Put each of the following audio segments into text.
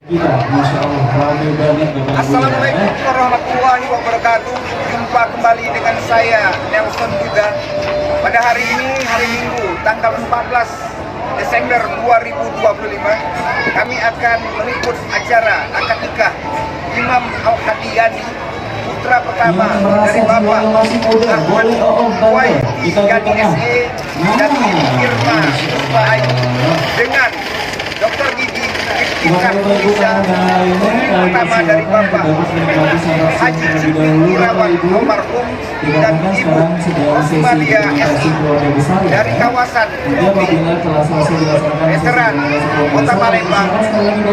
kita, Masya Allah, ramai banget. Assalamualaikum warahmatullahi wabarakatuh. Jumpa kembali dengan saya Nelson Huda. Pada hari ini, hari Minggu, tanggal 14 Desember 2025, kami akan mengikut acara akad nikah Imam Al-Hadiyani, putra pertama dari Bapak Ahmad Waidi Gani SE dan Ibu Irma Puspa Ayu dengan Dr. Gigi Iftikhar Nisa, pertama dari Bapak Haji Cipin Irawan almarhum dan Ibu Rosmalia SI dari kawasan Veteran Kota Palembang.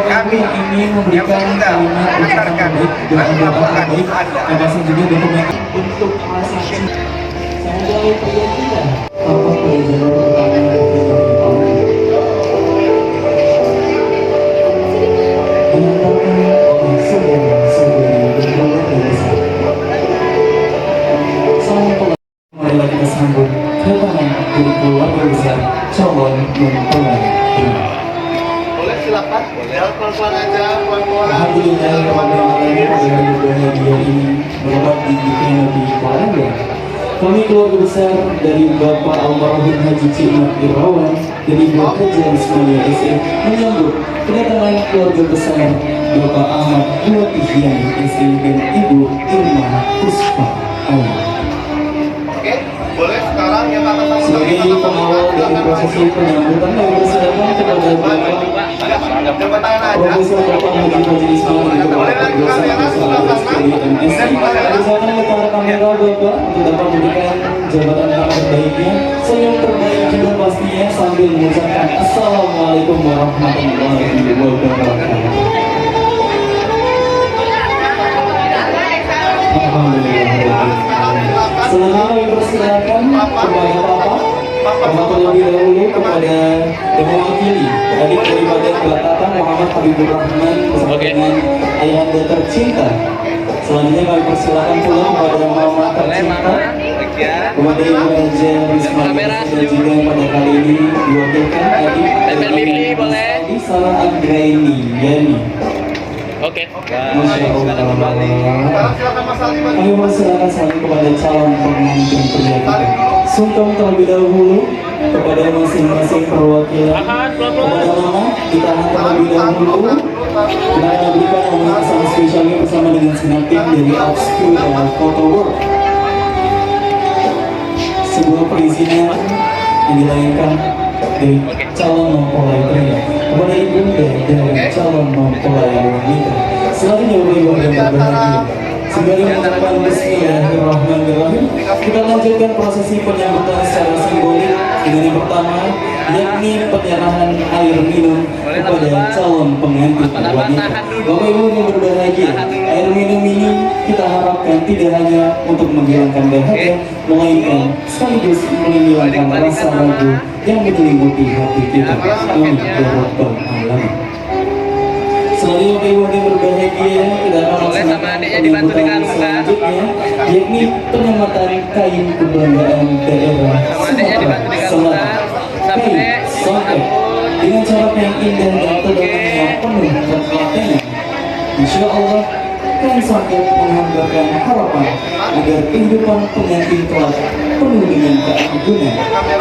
Kami yang meminta mengantarkan dan melakukan Anda. Terima juga dokumen untuk transaksi. Saya pria kita. Apa perjalanan kita sambut kedatangan dari keluarga besar calon mempelai. Boleh silakan, boleh pelan-pelan aja, pelan-pelan. Alhamdulillah pada bahagia ini mendapat didikan lebih keluarga. Kami keluarga besar dari Bapak Almarhum Haji Cipin Irawan dan Ibu Haji Rosmalia SE menyambut kedatangan keluarga besar Bapak Ahmad Waidi SE dan Ibu Irma Puspa Ayu. Boleh sekarang yang akan sama sebagai pengawal dari prosesi penyambutan kami persilakan kepada Bapak Profesor Bapak Haji Majelis Maulid Kepala Dosa Besar SPI MSI. Persilakan kepada kamera Bapak untuk dapat memberikan jabatan yang terbaiknya, senyum terbaik juga pastinya sambil mengucapkan Assalamualaikum warahmatullahi wabarakatuh. Alhamdulillah. Selanjutnya kami persilakan kepada Bapak terlebih dahulu kepada yang mewakili adik daripada Bapak Muhammad Habibur Rahman bersama dengan ayahanda tercinta. Selanjutnya kami persilakan pula kepada Mama tercinta, kepada Ibu Haja Risma dan juga pada kali ini diwakilkan adik dari Salah Anggraini Yani. Oke. Masya Allah. Kami persilakan saling kepada calon pengantin pria kita. Sungkem terlebih dahulu kepada masing-masing perwakilan. Kepada Mama ditahan terlebih dahulu. Kita akan berikan momen sangat spesialnya bersama dengan segenap tim dari Upskill dan Photo Work. Sebuah perizinan yang dilayangkan dari calon mempelai pria kepada ibunda dari calon mempelai wanita. Selanjutnya Bapak Ibu yang berbahagia, sembari mengucapkan Bismillahirrahmanirrahim, kita lanjutkan prosesi penyambutan secara simbolik dengan yang pertama, yakni penyerahan air minum kepada calon pengantin wanita. Bapak Ibu yang berbahagia, air minum ini kita harapkan tidak hanya untuk menghilangkan dahaga, melainkan sekaligus menghilangkan rasa ragu yang menyelimuti hati kita. Amin ya rabbal alamin. Selanjutnya Bapak Ibu yang berbahagia, kita akan melaksanakan penyambutan selanjutnya, yakni penyematan kain kebanggaan daerah Sumatera Selatan. Kain songket dengan corak yang indah dan tegangan yang penuh ketelatenan. Insya Allah, kain songket menghambarkan harapan agar kehidupan pengantin kelak penuh dengan keagungan,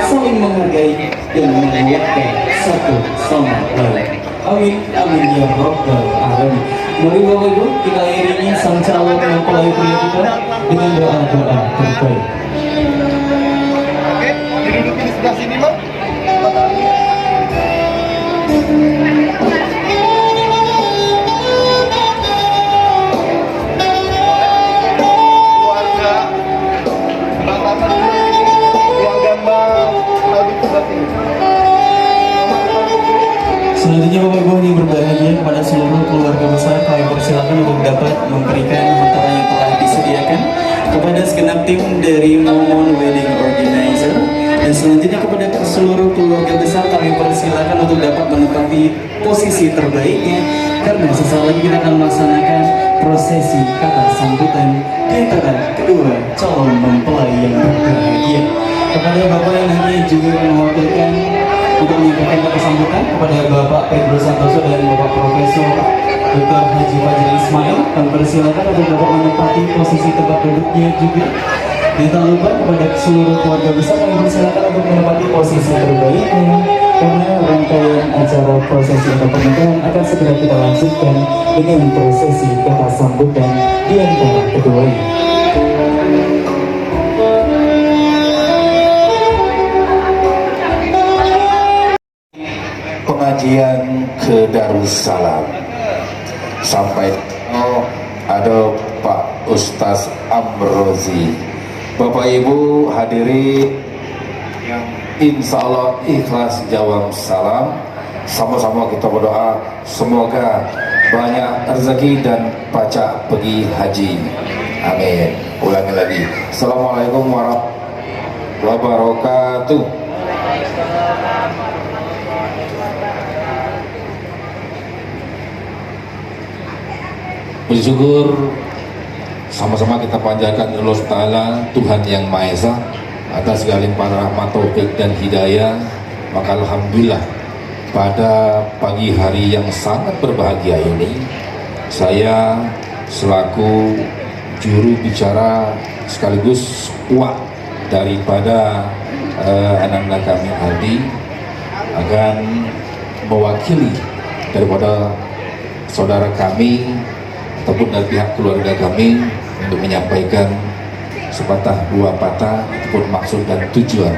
saling menghargai dan menguatkan satu sama lain. Amin, amin ya rabbal alamin. Mari Bapak Ibu kita iringi sang calon mempelai pria kita dengan doa-doa terbaik. Oke, didudukin di sebelah sini, Bang. Keluarga Bapak keluarga Mbak Habib sebelah sini. Selanjutnya Bapak Ibu yang berbahagia, kepada seluruh keluarga besar kami persilakan untuk dapat memberikan hantaran yang telah disediakan kepada segenap tim dari Momon Wedding Organizer. Dan selanjutnya kepada seluruh keluarga besar kami persilakan untuk dapat menempati posisi terbaiknya, karena sesaat lagi kita akan melaksanakan prosesi kata sambutan di antara kedua calon mempelai yang berbahagia. Kepada Bapak yang nanti juga mewakilkan untuk menyampaikan kata sambutan kepada Bapak Pedro Santoso dan Bapak Profesor Dr. Haji Fajri Ismail. Kami persilakan untuk dapat menempati posisi tempat duduknya juga. Dan tak lupa kepada seluruh keluarga besar kami persilakan untuk menempati posisi terbaiknya, karena rangkaian acara prosesi atau pernikahan akan segera kita lanjutkan dengan prosesi kata sambutan di antara keduanya. Pengajian ke Darussalam sampai ada Pak Ustaz Amrozi. Bapak Ibu hadirin yang insya Allah ikhlas jawab salam, sama-sama kita berdoa semoga banyak rezeki dan pacak pergi haji. Amin. Ulangi lagi. Assalamualaikum warahmatullahi wabarakatuh. Puji syukur sama-sama kita panjatkan Allah Ta'ala, Tuhan yang Maha Esa, atas segala limpahan rahmat, taufik dan hidayah. Maka alhamdulillah pada pagi hari yang sangat berbahagia ini, saya selaku juru bicara sekaligus kuat daripada anak-anak kami Aldi akan mewakili daripada saudara kami ataupun dari pihak keluarga kami untuk menyampaikan sepatah dua patah ataupun maksud dan tujuan.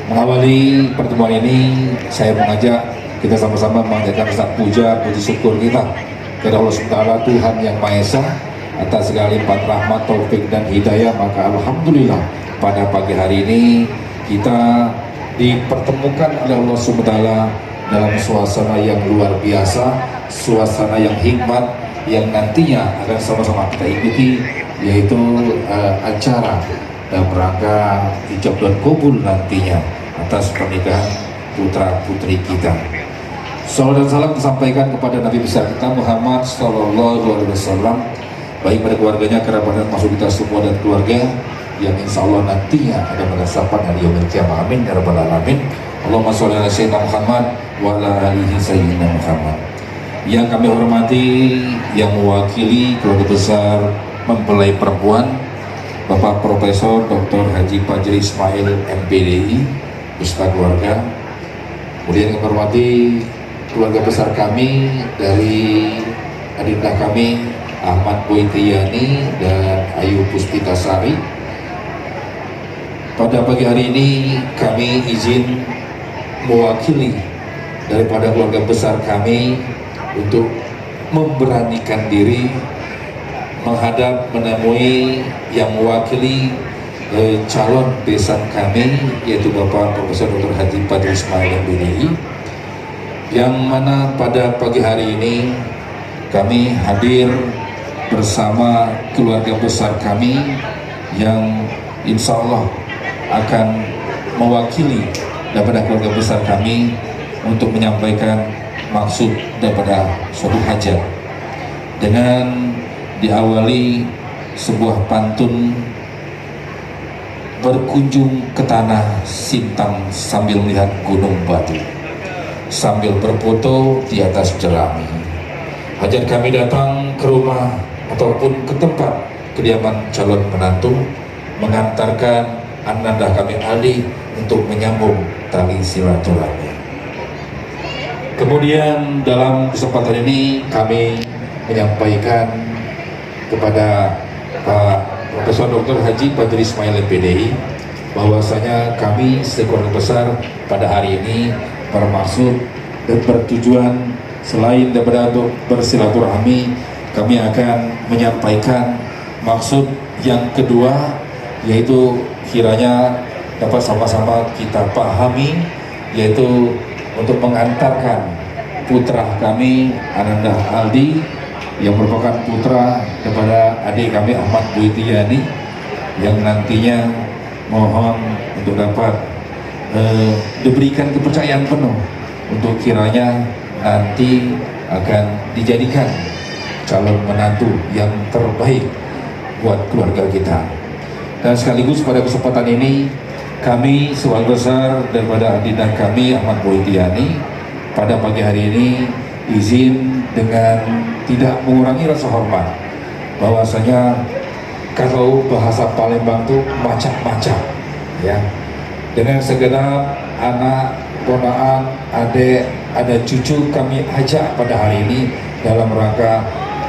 Mengawali pertemuan ini, saya mengajak kita sama-sama mengajarkan rasa puja, puji syukur kita kepada Allah SWT, Tuhan yang Maha Esa, atas segala limpahan rahmat, taufik dan hidayah. Maka alhamdulillah pada pagi hari ini kita dipertemukan oleh Allah SWT dalam suasana yang luar biasa, suasana yang hikmat, yang nantinya akan sama-sama kita ikuti, yaitu acara dalam rangka ijab dan kabul nantinya atas pernikahan putra putri kita. Salam dan salam disampaikan kepada Nabi besar kita Muhammad Sallallahu Alaihi Wasallam, baik pada keluarganya, kerabat dan masuk kita semua dan keluarga yang insya Allah nantinya akan merasakan hari yaumil qiyamah. Amin ya rabbal alamin. Allahumma sholli ala sayyidina Muhammad wa ala alihi sayyidina Muhammad. Yang kami hormati, yang mewakili keluarga besar mempelai perempuan, Bapak Profesor Dr. Haji Fajri Ismail MPDI, beserta keluarga. Kemudian kami hormati keluarga besar kami dari adinda kami Ahmad Boytiyani dan Ayu Puspitasari. Pada pagi hari ini kami izin mewakili daripada keluarga besar kami untuk memberanikan diri menghadap menemui yang mewakili calon besan kami, yaitu Bapak Profesor Dr. Haji Fajri Ismail MPDI, yang mana pada pagi hari ini kami hadir bersama keluarga besar kami yang insya Allah akan mewakili daripada keluarga besar kami untuk menyampaikan maksud daripada suatu hajat, dengan diawali sebuah pantun berkunjung ke tanah Sintang sambil melihat gunung batu, sambil berfoto di atas jerami. Hajat kami datang ke rumah ataupun ke tempat kediaman calon menantu, mengantarkan ananda kami Ali untuk menyambung tali silaturahmi. Kemudian dalam kesempatan ini kami menyampaikan kepada Pak Profesor Dr. Haji Fajri Ismail MPDI bahwasanya kami sekeluarga besar pada hari ini bermaksud dan bertujuan selain daripada untuk bersilaturahmi, kami akan menyampaikan maksud yang kedua, yaitu kiranya dapat sama-sama kita pahami, yaitu untuk mengantarkan putra kami Ananda Aldi yang merupakan putra kepada adik kami Ahmad Boytiyani, yang nantinya mohon untuk dapat diberikan kepercayaan penuh untuk kiranya nanti akan dijadikan calon menantu yang terbaik buat keluarga kita. Dan sekaligus pada kesempatan ini kami sebagai besar daripada adinda kami Ahmad Boytiani pada pagi hari ini izin dengan tidak mengurangi rasa hormat bahwasanya kalau bahasa Palembang itu macam-macam ya, dengan segenap anak, ponaan, adik, ada cucu kami ajak pada hari ini dalam rangka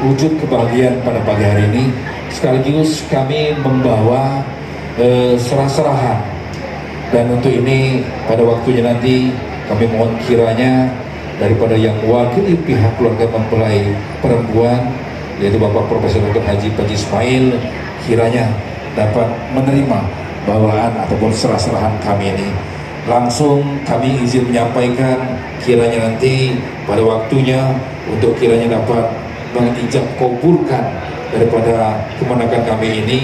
wujud kebahagiaan pada pagi hari ini, sekaligus kami membawa serah-serahan. Dan untuk ini pada waktunya nanti kami mohon kiranya daripada yang mewakili pihak keluarga mempelai perempuan yaitu Bapak Profesor Dr. Haji Panji Ismail kiranya dapat menerima bawaan ataupun serah-serahan kami ini. Langsung kami izin menyampaikan kiranya nanti pada waktunya untuk kiranya dapat mengijab kabulkan daripada kemenangan kami ini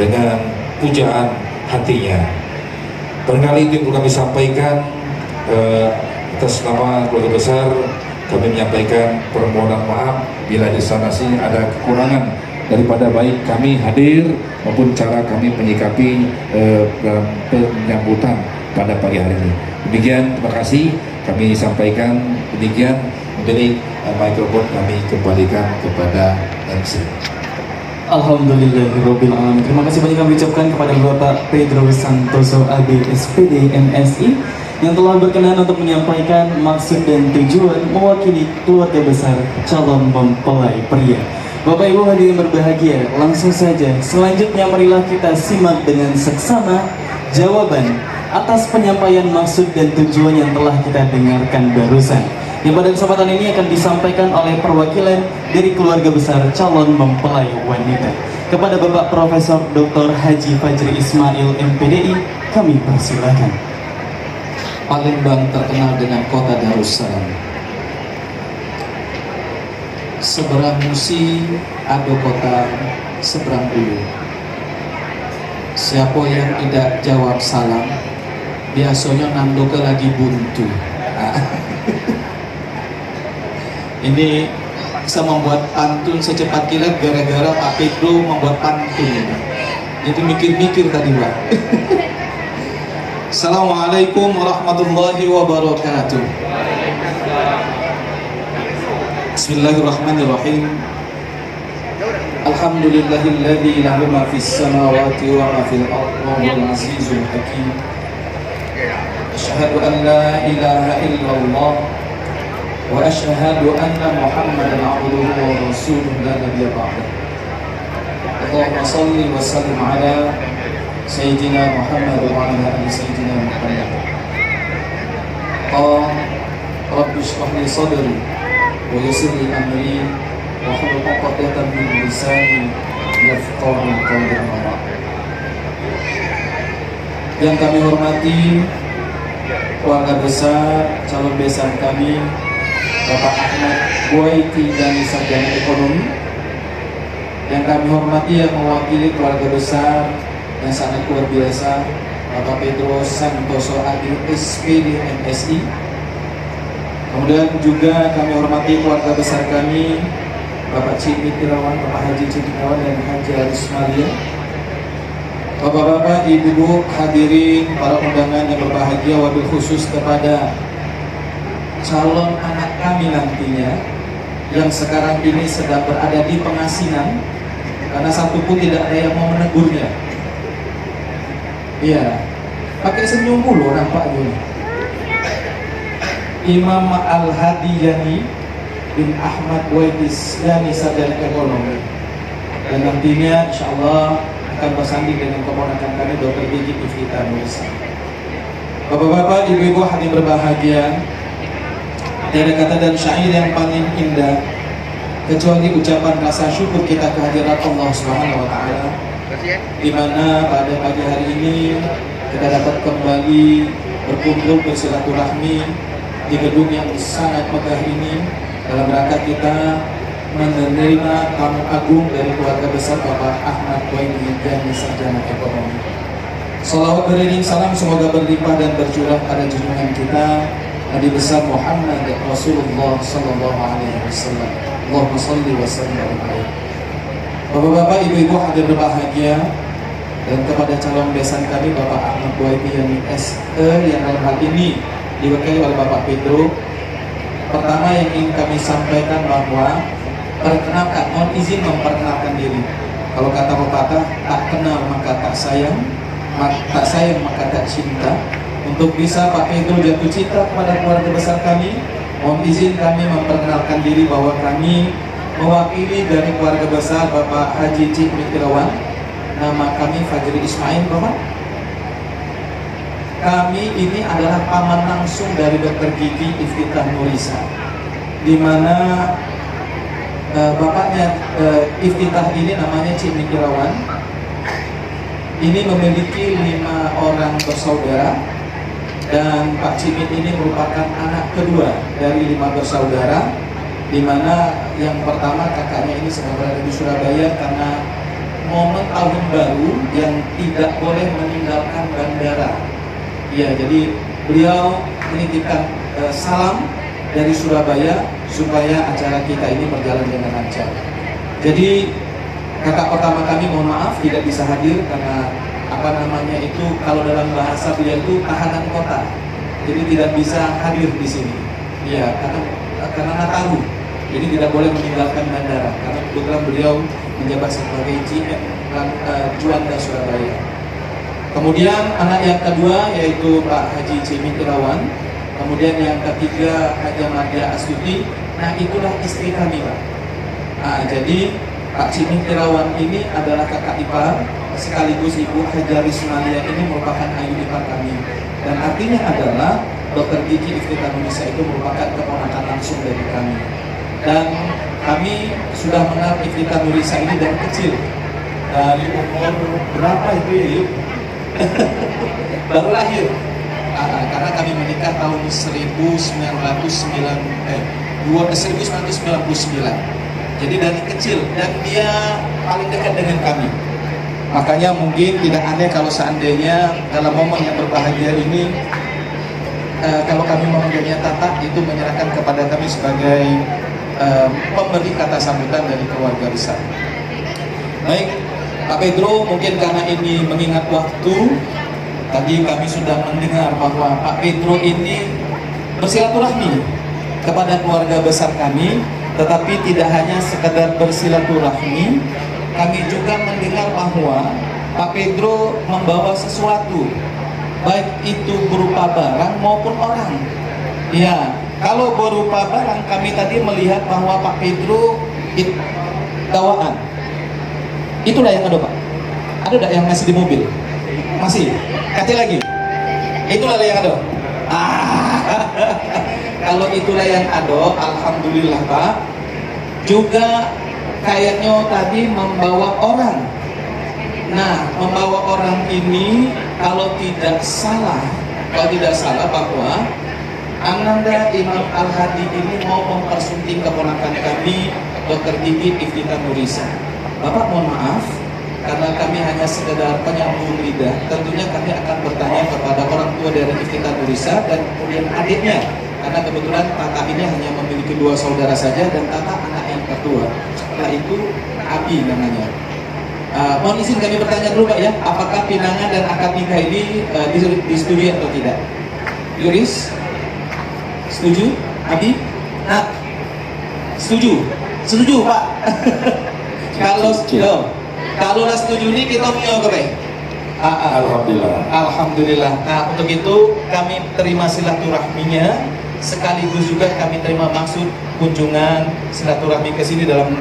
dengan pujaan hatinya. Barangkali itu perlu kami sampaikan atas nama keluarga besar, kami menyampaikan permohonan maaf bila di sana sih ada kekurangan daripada baik kami hadir maupun cara kami menyikapi dalam penyambutan pada pagi hari ini. Demikian, terima kasih kami sampaikan demikian. Jadi mikrofon kami kembalikan kepada MC. Alhamdulillahirrabbilalamin. Terima kasih banyak kami ucapkan kepada Bapak Pedro Santoso AB SPD MSI yang telah berkenan untuk menyampaikan maksud dan tujuan mewakili keluarga besar calon mempelai pria. Bapak Ibu hadirin berbahagia, langsung saja selanjutnya marilah kita simak dengan seksama jawaban atas penyampaian maksud dan tujuan yang telah kita dengarkan barusan, yang pada kesempatan ini akan disampaikan oleh perwakilan dari keluarga besar calon mempelai wanita. Kepada Bapak Profesor Dr. Haji Fajri Ismail MPDI, kami persilakan. Palembang terkenal dengan kota Darussalam. Seberang musi ada kota seberang ulu. Siapa yang tidak jawab salam biasanya nandoke lagi buntu. Ini bisa membuat pantun secepat kilat gara-gara Pak Pedro membuat pantun. Jadi mikir-mikir tadi Pak. Assalamualaikum warahmatullahi wabarakatuh. Bismillahirrahmanirrahim. Alhamdulillahilladzi lahu ma fis samawati wa ma fil ardi wa huwal azizul hakim. Asyhadu an la ilaha illallah wa asyhadu anna Muhammadan abduhu wa rasuluhu la nabiyya ba'dah. Allahumma shalli wa sallim ala Sayyidina Muhammad wa ala ali Sayyidina Muhammad. Rabbi shrah li sadri wa yassir li amri wa hlul 'uqdatam min lisani yafqahu qawli. Yang kami hormati keluarga besar calon besan kami Bapak Ahmad Boyti dan Sarjana Ekonomi, yang kami hormati yang mewakili keluarga besar yang sangat luar biasa Bapak Pedro Santoso AB SPD MSI. Kemudian juga kami hormati keluarga besar kami Bapak Cimi Tirawan, Bapak Haji Cimi Tirawan dan Haji Arismalia. Bapak-bapak, ibu-ibu, hadirin para undangan yang berbahagia, wabil khusus kepada calon anak kami nantinya yang sekarang ini sedang berada di pengasinan karena satupun tidak ada yang mau menegurnya. Iya, pakai senyum mulu nampaknya. Imam Al-Hadiyani bin Ahmad Waitis Yani Sarjana Ekonomi, dan nantinya insya Allah akan bersanding dengan keponakan kami Dr. Biji Ifita Nurisa. Bapak-bapak, ibu-ibu hadirin berbahagia, tiada kata dan syair yang paling indah kecuali ucapan rasa syukur kita kehadirat Allah Subhanahu wa taala, di mana pada pagi hari ini kita dapat kembali berkumpul bersilaturahmi di gedung yang sangat megah ini dalam rangka kita menerima tamu agung dari keluarga besar Bapak Ahmad Boyti dan Sarjana Ekonomi. Salawat beriring salam semoga berlimpah dan bercurah pada junjungan kita Nabi besar Muhammad Rasulullah Sallallahu Alaihi Wasallam. Allahumma salli wa sallim alaihi. Bapak-bapak, ibu-ibu hadir berbahagia, dan kepada calon besan kami Bapak Ahmad Buaiti Yani SE yang dalam hal ini diwakili oleh Bapak Pedro. Pertama yang ingin kami sampaikan bahwa perkenalkan, mohon izin memperkenalkan diri. Kalau kata pepatah, tak kenal maka tak sayang maka tak cinta. Untuk bisa Pak Pedro jatuh cinta kepada keluarga besar kami, mohon izin kami memperkenalkan diri bahwa kami mewakili dari keluarga besar Bapak Haji Cik Mikirawan. Nama kami Fajri Ismail, Bapak. Kami ini adalah paman langsung dari Dr. Gigi Iftitah Nurisa, di mana bapaknya Iftitah ini namanya Cik Mikirawan. Ini memiliki 5 orang bersaudara, dan Pak Cimit ini merupakan anak kedua dari 5 bersaudara, di mana yang pertama kakaknya ini sedang berada di Surabaya karena momen tahun baru yang tidak boleh meninggalkan bandara. Ya, jadi beliau menitipkan salam dari Surabaya supaya acara kita ini berjalan dengan lancar. Jadi kakak pertama kami mohon maaf tidak bisa hadir karena kalau dalam bahasa beliau itu tahanan kota, jadi tidak bisa hadir di sini. Ya, karena Nataru, jadi tidak boleh meninggalkan bandara karena kebetulan beliau menjabat sebagai Juanda Surabaya. Kemudian anak yang kedua yaitu Pak Haji Cimi Tirawan. Kemudian yang ketiga Haja Madia Astuti. Nah, itulah istri kami, Pak. Nah, jadi Pak Cimi Tirawan ini adalah kakak ipar, sekaligus Ibu Haja Rismalia ini merupakan ayu ipar kami. Dan artinya adalah Dr. Gigi Iftitah Nurisa itu merupakan keponakan langsung dari kami. Dan kami sudah mengenal Iftitah Nurisa ini dari kecil, dari umur berapa itu ya? Baru lahir. Karena kami menikah tahun 1999. Jadi dari kecil, dan dia paling dekat dengan kami. Makanya mungkin tidak aneh kalau seandainya dalam momen yang berbahagia ini, kalau kami memanggilnya Tata, itu menyerahkan kepada kami sebagai pemberi kata sambutan dari keluarga besar. Baik, Pak Pedro, mungkin karena ini mengingat waktu, tadi kami sudah mendengar bahwa Pak Pedro ini bersilaturahmi kepada keluarga besar kami, tetapi tidak hanya sekedar bersilaturahmi, kami juga mendengar bahwa Pak Pedro membawa sesuatu, baik itu berupa barang maupun orang. Ya, kalau berupa barang, kami tadi melihat bahwa Pak Pedro gawaan. Itulah yang ada, Pak. Ada tidak yang masih di mobil? Masih? Kasih lagi. Itulah yang ada. Kalau itulah yang ada, alhamdulillah, Pak. Juga kayaknya tadi membawa orang. Nah, membawa orang ini kalau tidak salah bahwa Ananda Imam Al-Hadi ini mau mempersunting keponakan kami, Dr. Gigi Iftitah Nurisa. Bapak mohon maaf, karena kami hanya sekedar penyambung lidah, tentunya kami akan bertanya kepada orang tua dari Iftitah Nurisa dan kemudian adiknya, karena kebetulan Tata ini hanya memiliki 2 saudara saja dan Tata anak yang kedua. Setelah itu Abi namanya. Mohon izin kami bertanya dulu, Pak, ya, apakah pinangan dan akad nikah ini disetujui atau tidak? Yuris? Setuju? Abi? Nah, setuju? Setuju, Pak. Kalau setuju ini kita punya apa? Alhamdulillah. Nah, untuk itu kami terima silaturahminya, sekaligus juga kami terima maksud kunjungan silaturahmi ke sini dalam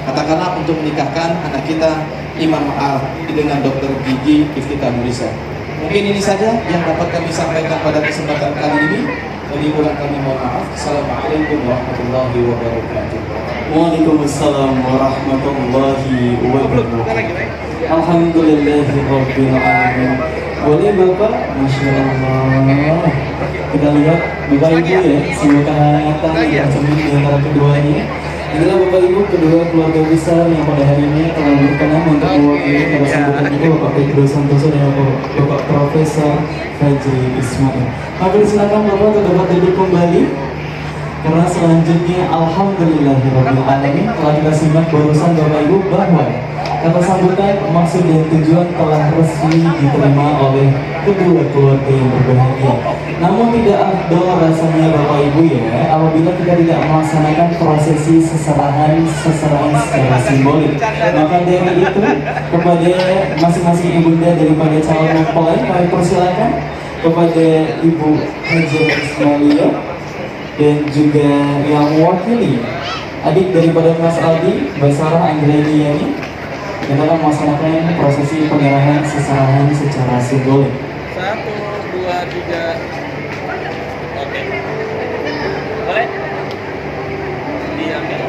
katakanlah untuk menikahkan anak kita Imam Al dengan Dr. Gigi Iftitah Nurisa. Mungkin ini saja yang dapat kami sampaikan pada kesempatan kali ini. Lebih kurang kami mohon maaf. Assalamualaikum warahmatullahi wabarakatuh. Waalaikumsalam warahmatullahi wabarakatuh. Alhamdulillahirabbil alamin. Boleh Bapak? Masya Allah. Kita lihat Bapak Ibu ya, sebuah kehangatan yang cermin di antara keduanya. Inilah Bapak Ibu kedua keluarga besar yang pada hari ini telah berkenan untuk mewakili pada sambutan kita Bapak Pedro Santoso dan Bapak Profesor Fajri Ismail. Maka silakan Bapak untuk dapat duduk kembali. Karena selanjutnya alhamdulillahirabbil alamin telah kita simak barusan Bapak Ibu bahwa Kata sambutan, maksud dan tujuan telah resmi diterima oleh kedua keluarga yang berbahagia. Namun tidak afdol rasanya Bapak Ibu ya, apabila kita tidak melaksanakan prosesi seserahan secara simbolik. Maka dari itu, kepada masing-masing ibunda daripada calon mempelai, kami persilakan kepada Ibu Hajar Ismailia dan juga yang mewakili adik daripada Mas Aldi, Mbak Sarah Anggreni Yani, kita akan melaksanakan prosesi penyerahan seserahan secara simbolik. 1, 2, 3. Oke. Boleh? Diambil.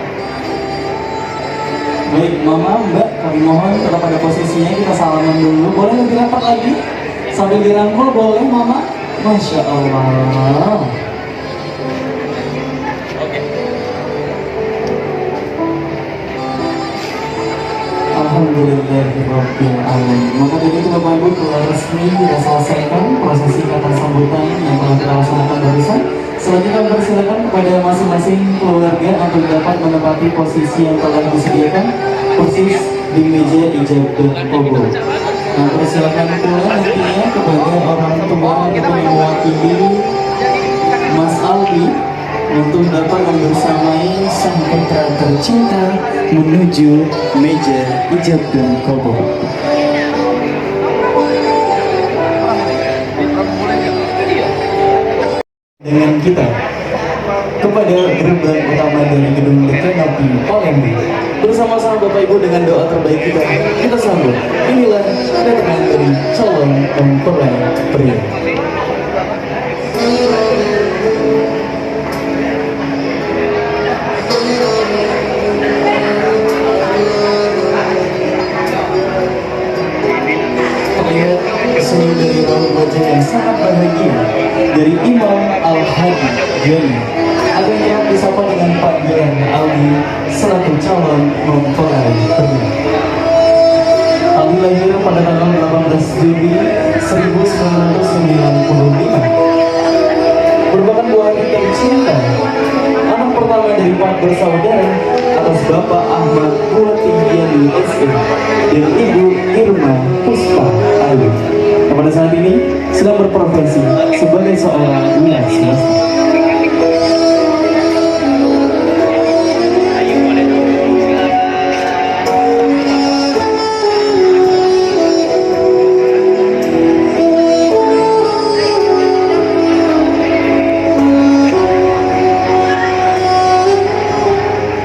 Baik, Mama, Mbak, kami mohon tetap pada posisinya, kita salaman dulu. Boleh lebih rapat lagi? Sambil dirangkul, boleh Mama? Masya Allah. Oke. Alhamdulillahirrahmanirrahim. Maka dari itu Bapak Ibu telah resmi kita selesaikan prosesi kata sambutan yang telah kita laksanakan barusan. Selanjutnya persilakan kepada masing-masing keluarga untuk dapat menempati posisi yang telah disediakan, persis di meja ijab dan kabul. Nah, persilakan pula nantinya kepada orang tua untuk mewakili Mas Aldi untuk dapat membersamai sang putra tercinta menuju meja ijab dan kabul. Dengan kita kepada gerbang utama dari gedung Dekanopi Palembang, bersama-sama Bapak Ibu dengan doa terbaik kita sambut. Inilah kedatangan dari calon mempelai pria. Terlihat senyum dari raut wajah yang sangat bahagia dari Imam Al-Hadi Yani. Akan kerap disapa dengan panggilan Aldi selaku calon mempelai pria. Aldi lahir pada tanggal 18 Juli 1995. Merupakan buah hati tercinta, anak pertama dari 4 bersaudara atas Bapak Ahmad Buati Yani SE dan Ibu Irma Puspa Ayu. Pada saat ini sedang berprofesi sebagai seorang wira swasta.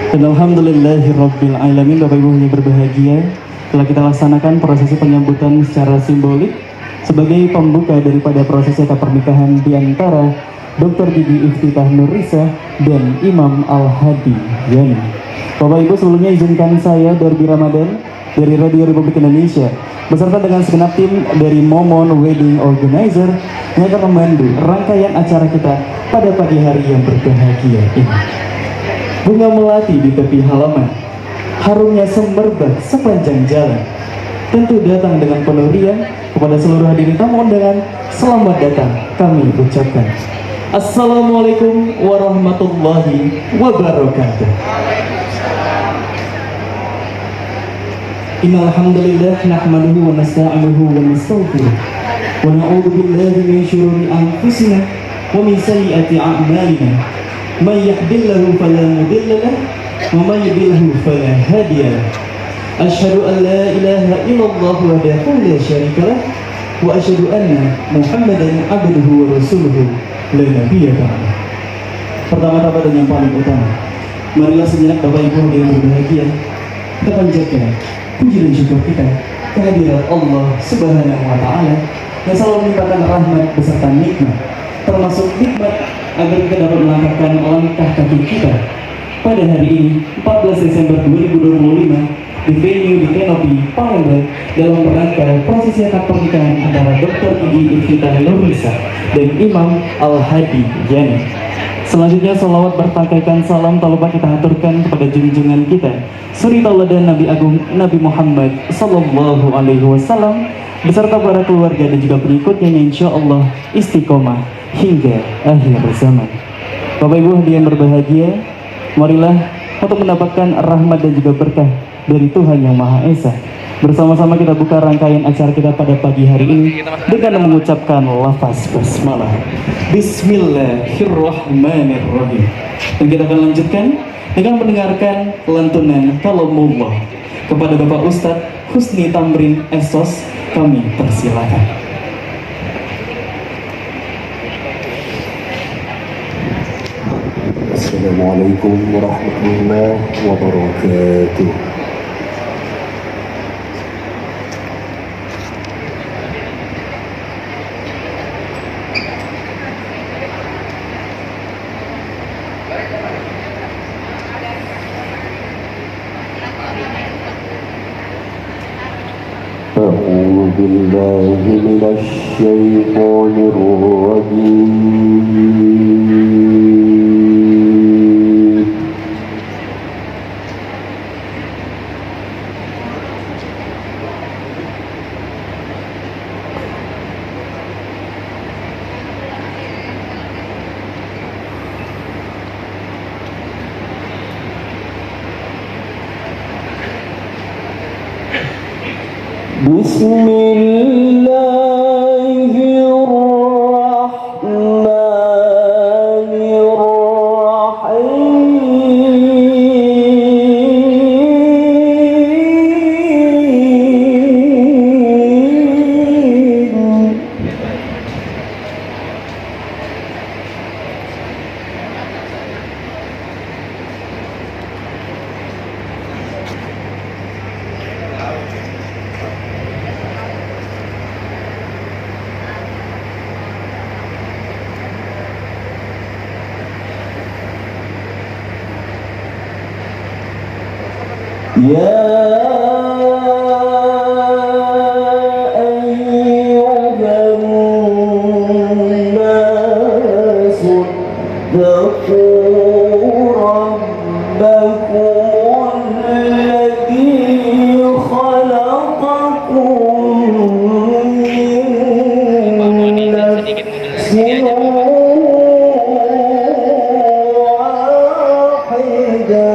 Dan alhamdulillahirabbil alamin, Bapak Ibu yang berbahagia, telah kita laksanakan prosesi penyambutan secara simbolik sebagai pembuka daripada prosesi akad pernikahan di antara Dr. Bibi Iftitah Nurisa dan Imam Al-Hadi Yani. Bapak Ibu, sebelumnya izinkan saya Darbi Ramadan dari Radio Republik Indonesia beserta dengan segenap tim dari Momon Wedding Organizer yang akan memandu rangkaian acara kita pada pagi hari yang berbahagia ini. Bunga melati di tepi halaman, harumnya semerbak sepanjang jalan. Tentu datang dengan penuh riang. Kepada seluruh hadirin tamu undangan, selamat datang kami ucapkan. Assalamualaikum warahmatullahi wabarakatuh. Innal hamdalillah nahmaduhu wa nasta'inuhu wa nastaghfiruh wa na'udzu billahi min shururi anfusina wa min sayyiati a'malina. Man yahdihillahu fala mudilla lahu wa man yudlilhu fala hadiya lahu. Asyhadu an la ilaha illallah wahdahu la syarika lah wa asyhadu anna Muhammadan abduhu wa rasuluhu la nabiyya ba'da. Pertama-tama dan yang paling utama, marilah sejenak Bapak Ibu yang berbahagia kita panjatkan puji dan syukur kita kehadirat Allah Subhanahu wa taala yang selalu melimpahkan rahmat beserta nikmat, termasuk nikmat agar kita dapat melangkahkan langkah kaki kita pada hari ini 14 Desember 2025 di venue di Kanopi Palembang dalam rangka prosesi akad pernikahan antara Dr. Bibi Iftitah Nurisa dan Imam Al-Hadi Yani. Selanjutnya salawat berpakaikan salam tak lupa kita aturkan kepada junjungan kita suri tauladan Nabi Agung Nabi Muhammad Sallallahu Alaihi Wasallam beserta para keluarga dan juga pengikutnya yang insya Allah istiqomah hingga akhir zaman. Bapak Ibu hadirin berbahagia, marilah untuk mendapatkan rahmat dan juga berkah dari Tuhan Yang Maha Esa. Bersama-sama kita buka rangkaian acara kita pada pagi hari ini dengan mengucapkan lafaz basmalah. Bismillahirrahmanirrahim. Dan kita akan lanjutkan dengan mendengarkan lantunan kalamullah. Kepada Bapak Ustadz Husni Tamrin Esos, kami persilakan. Assalamualaikum warahmatullahi wabarakatuh. أعوذ بالله من الشيطان الرجيم. بسم الله الرحمن الرحيم. يا أيها الناس اتقوا ربكم الذي خلقكم من نفس واحدة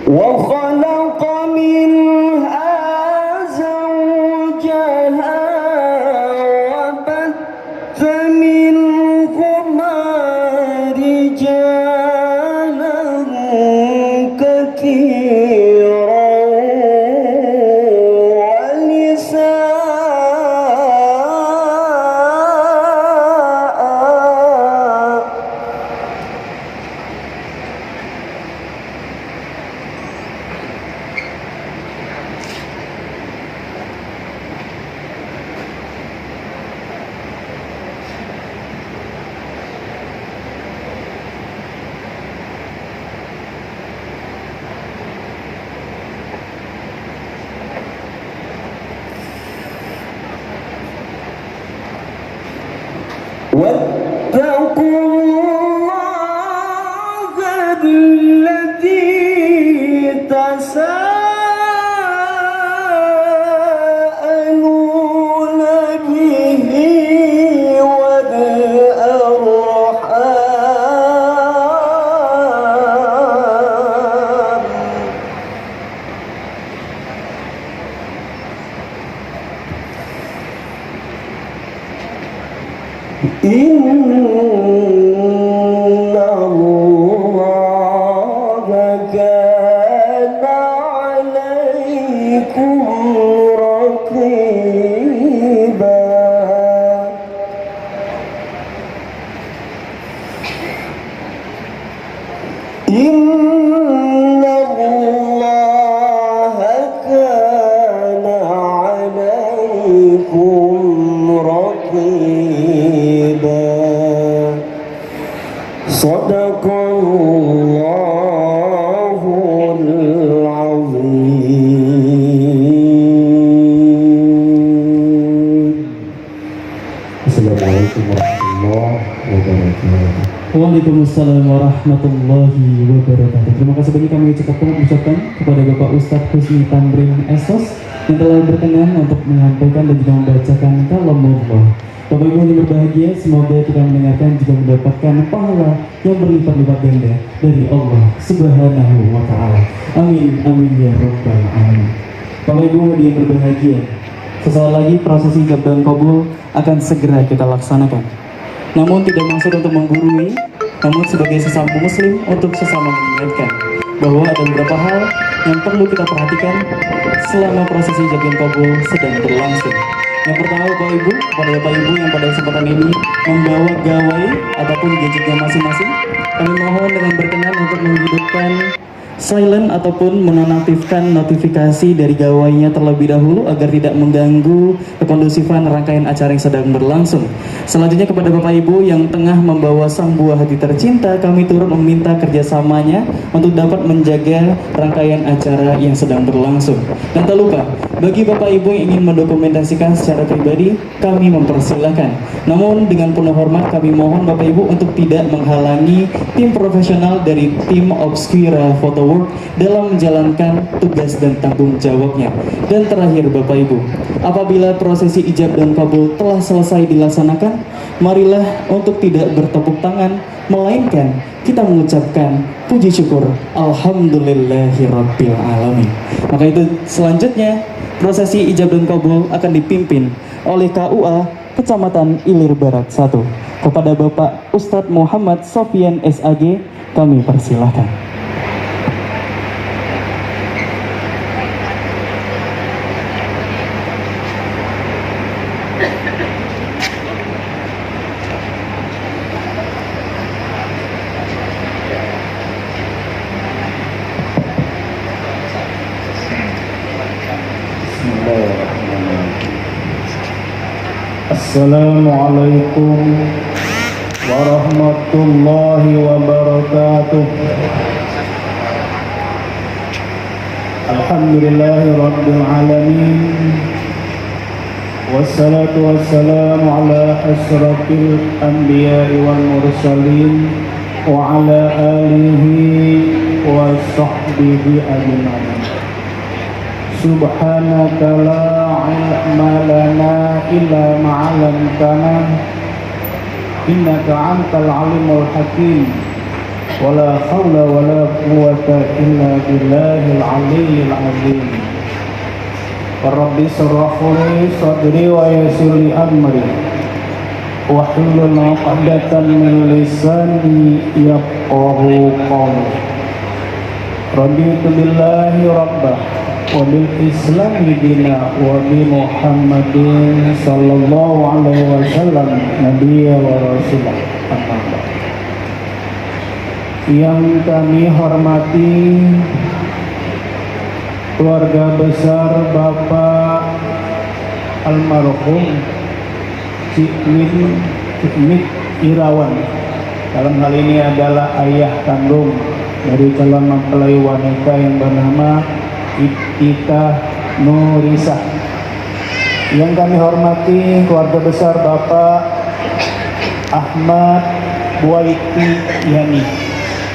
وخلق منها زوجها وبث منهما رجالا كثيرا ونساء. واتقوا الله الذي تساءلون به والأرحام إن الله كان عليكم رقيبا. إن الله كان عليكم رقيبا. صدق الله العظيم. Assalamualaikum warahmatullahi wabarakatuh. Waalaikumsalam warahmatullahi wabarakatuh. Terima kasih banyak kami ucapkan kepada Bapak Ustadz Husni Tamrin Esos yang telah berkenan untuk menyampaikan dan juga membacakan kalamullah. Bapak Ibu yang berbahagia, semoga kita mendengarkan juga mendapatkan pahala yang berlipat-lipat ganda dari Allah Subhanahu wa Ta'ala. Amin, amin ya Rabbal alamin. Bapak Ibu yang berbahagia, sesaat lagi prosesi ijab dan kabul akan segera kita laksanakan. Namun tidak maksud untuk menggurui, namun sebagai sesama muslim untuk sesama mengingatkan bahwa ada beberapa hal yang perlu kita perhatikan selama prosesi ijab dan kabul sedang berlangsung. Yang pertama Bapak Ibu, kepada Bapak Ibu yang pada kesempatan ini membawa gawai ataupun gadgetnya masing-masing, kami mohon dengan berkenan untuk menghidupkan silent ataupun menonaktifkan notifikasi dari gawainya terlebih dahulu agar tidak mengganggu kekondusifan rangkaian acara yang sedang berlangsung. Selanjutnya kepada Bapak Ibu yang tengah membawa sang buah hati tercinta, kami turut meminta kerjasamanya untuk dapat menjaga rangkaian acara yang sedang berlangsung. Dan tak lupa, bagi Bapak Ibu yang ingin mendokumentasikan secara pribadi, kami mempersilahkan. Namun dengan penuh hormat kami mohon Bapak Ibu untuk tidak menghalangi tim profesional dari tim Obscura Photo Work dalam menjalankan tugas dan tanggung jawabnya. Dan terakhir Bapak Ibu, apabila prosesi ijab dan kabul telah selesai dilaksanakan, marilah untuk tidak bertepuk tangan, melainkan kita mengucapkan puji syukur Alhamdulillahirabbil alamin. Maka itu selanjutnya prosesi ijab dan kabul akan dipimpin oleh KUA Kecamatan Ilir Barat 1. Kepada Bapak Ustadz Muhammad Sofian SAG, kami persilahkan. Assalamualaikum warahmatullahi wabarakatuh. Alhamdulillahi rabbil alamin. Wassalatu wassalamu ala asyrafil anbiya'i wal mursalin wa ala alihi wa sahbihi ajma'in. Subhanaka la ilma lana illa ma 'allamtana innaka antal alimul hakim wa la haula wa la quwwata illa billahil aliyyil azim. Rabbi shrah li sadri wa yassir li amri wa hlul 'uqdatan min lisani yafqahu qawli. Raditu billahi rabbah wa bil islami dina wa bi Muhammadin sallallahu alaihi wasallam nabiyya wa rasulah. Yang kami hormati keluarga besar Bapak almarhum Cikmin Irawan, dalam hal ini adalah ayah kandung dari calon mempelai wanita yang bernama Ita Nurisa. Yang kami hormati keluarga besar Bapak Ahmad Buaiti Yani,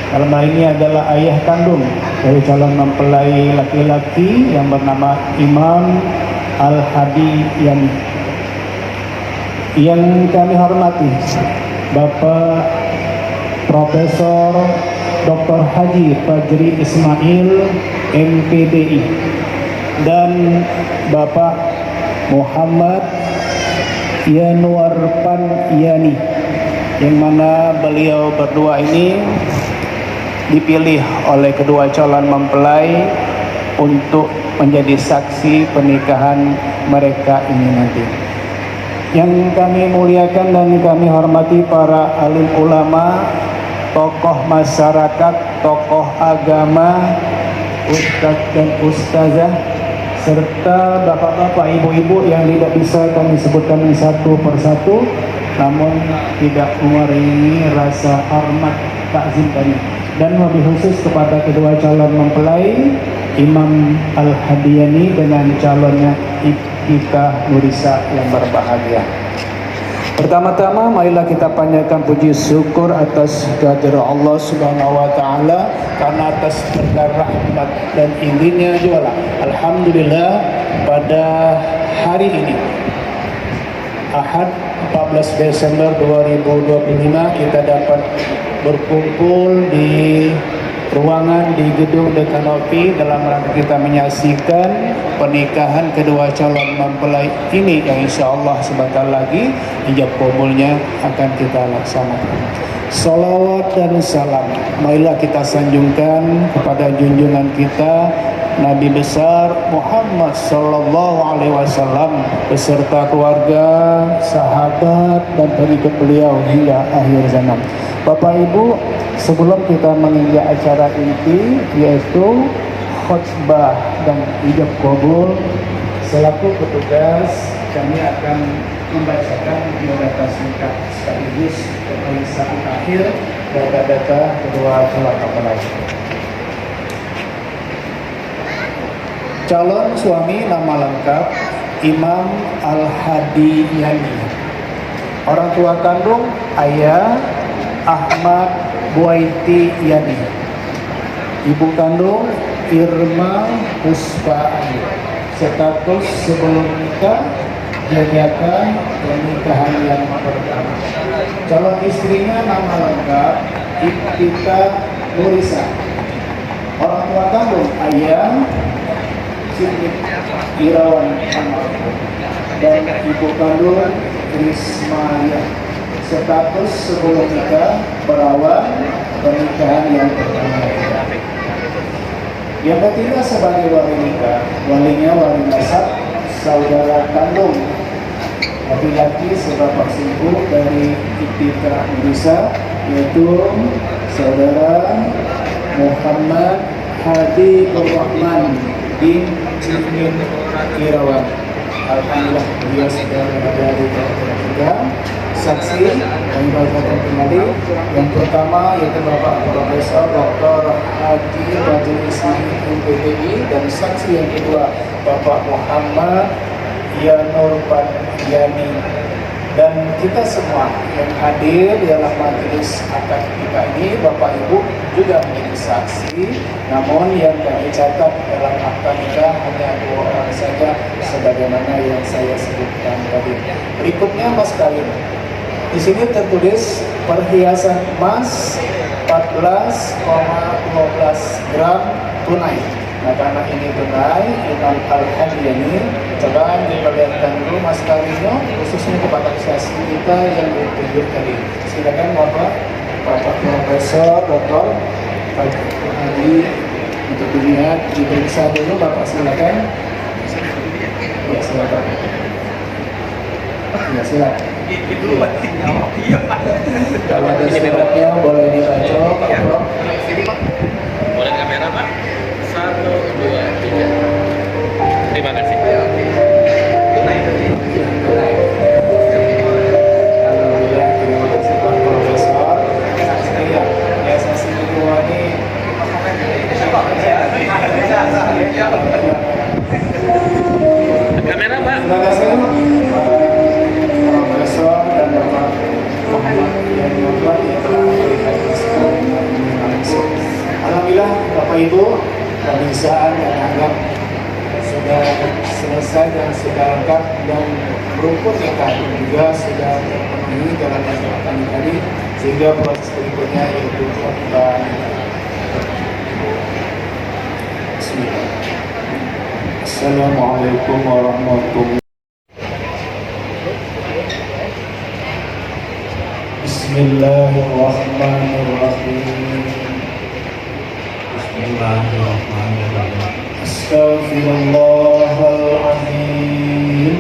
dalam hal ini adalah ayah kandung dari calon mempelai laki-laki yang bernama Imam Al-Hadi Yani. Yang kami hormati Bapak Profesor Dr. Haji Fajri Ismail MPDI dan Bapak Muhammad Yanuarpan Yani, yang mana beliau berdua ini dipilih oleh kedua calon mempelai untuk menjadi saksi pernikahan mereka ini nanti. Yang kami muliakan dan kami hormati para alim ulama, tokoh masyarakat, tokoh agama, ustadz dan ustazah, serta bapak-bapak, ibu-ibu yang tidak bisa kami sebutkan satu persatu, namun tidak mengurangi rasa hormat takzim kami. Dan lebih khusus kepada kedua calon mempelai, Imam Al-Hadiyani dengan calonnya Ita Nurisa yang berbahagia. Pertama-tama marilah kita panjatkan puji syukur atas kehadirat Allah Subhanahu wa taala karena atas berkah rahmat dan izin-Nya juga lah. Alhamdulillah pada hari ini Ahad 14 Desember 2025 kita dapat berkumpul di ruangan di gedung Dekanopi dalam rangka kita menyaksikan pernikahan kedua calon mempelai ini yang insya Allah sebentar lagi ijab kabulnya akan kita laksanakan. Salawat dan salam marilah kita sanjungkan kepada junjungan kita Nabi besar Muhammad sallallahu alaihi wasallam beserta keluarga, sahabat dan pengikut beliau hingga akhir zaman. Bapak Ibu, sebelum kita menginjak acara inti yaitu khutbah dan ijab kabul, selaku petugas kami akan membacakan biodata singkat sekaligus pemeriksaan akhir data-data kedua calon mempelai. Calon suami nama lengkap Imam Al-Hadi Yani. Orang tua kandung ayah Ahmad Buaiti Yani. Ibu kandung Irma Puspa Ayu. Status sebelum nikah jadikan pernikahan yang pertama. Calon istrinya nama lengkap Iftita Nurisa. Orang tua kandung ayah Sigit Irawan Almarhum dan ibu kandung Rismaya. Status sebelum nikah perawan pernikahan yang pertama. Yang ketiga sebagai wali nikah, walinya wali nasab saudara kandung laki-laki sebapak simpu dari Iftita Nurisa yaitu saudara Muhammad Hadi Rahman bin Cimin Irawan. Alhamdulillah dia sudah berada di ketiga. Saksi yang bacakan kembali yang pertama yaitu Bapak Profesor Dr. Haji Badrul Ismail MPPI dan saksi yang kedua Bapak Muhammad Yanur Padiani. Dan kita semua yang hadir dalam majelis akad nikah ini Bapak Ibu juga menjadi saksi, namun yang kami catat dalam akad nikah hanya 2 orang saja sebagaimana yang saya sebutkan tadi. Berikutnya Mas Kalim. Di sini tertulis perhiasan emas 14,12 gram tunai. Nah karena ini tunai, Imam Al-Hadi ini coba diperlihatkan dulu Mas Kalimnya khususnya kepada saksi kita yang ditunjuk tadi. Silakan Bapak Profesor Dr. Hadi untuk dilihat, diperiksa dulu Bapak, silakan. Ya silakan. Ya silakan. Kalau ada suratnya boleh dibaca Pak Prof. Boleh kamera Pak? 1, 2, 3. Terima kasih. Alhamdulillah, terima kasih Pak Profesor. Ya sesi kedua ini Kamera Pak. terima kasih Pak Profesor dan Bapak Muhammad yang telah memberikan kesempatan langsung. Alhamdulillah Bapak Ibu, pemeriksaan yang anggap sudah selesai dan sudah lengkap dan rukun nikah juga sudah terpenuhi dalam masyarakat tadi, sehingga proses berikutnya yaitu khutbah. Bismillah. Assalamualaikum warahmatullahi Bismillahirrahmanirrahim. Bismillahirrahmanirrahim. Astaghfirullahaladzim.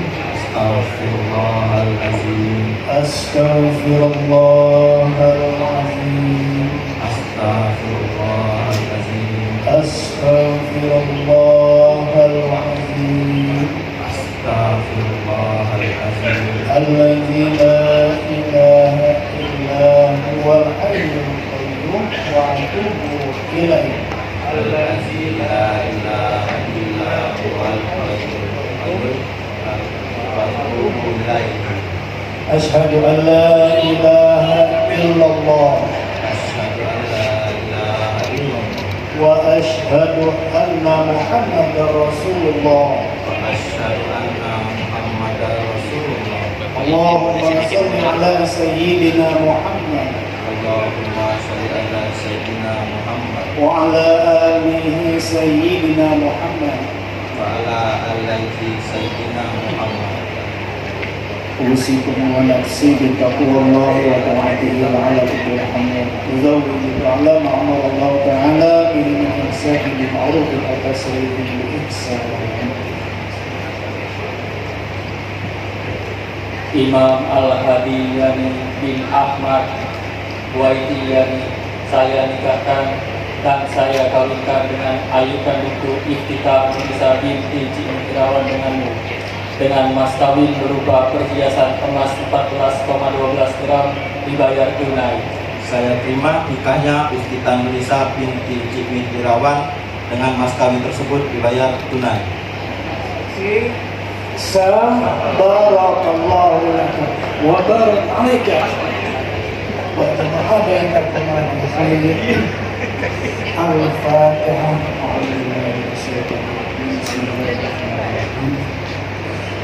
Astaghfirullahaladzim. Astaghfirullahaladzim. Astaghfirullahaladzim. Astaghfirullahaladzim. Astaghfirullahaladzim. Alladzi la ilaha illa huwal hayyul qayyum wa atubu ilaih. Alladzi la ilaha illa huwal hayyul qayyum wa atubu ilaih. أشهد أن لا إله إلا الله وأشهد أن محمد رسول الله اللهم صل على سيدنا محمد وعلى آله سيدنا محمد أوصيكم ونفسي بتقوى الله وطاعته لعلكم ترحمون أزوجك على ما أمر الله تعالى به من إمساك بالمعروف وتسريح بالإحسان. Imam Al-Hadi Yani bin Ahmad Waiti Yani saya nikahkan dan saya kawinkan dengan Ayu kandungku Iftikhar Nisa binti Cimindirawan denganmu dengan mas kawin berupa perhiasan emas 14,12 gram dibayar tunai. Saya terima nikahnya Iftikhar Nisa binti Cimindirawan dengan mas kawin tersebut dibayar tunai. Barakallahu laka wa barak alaika wa tabarakallahum khairin. Al-Fatihah.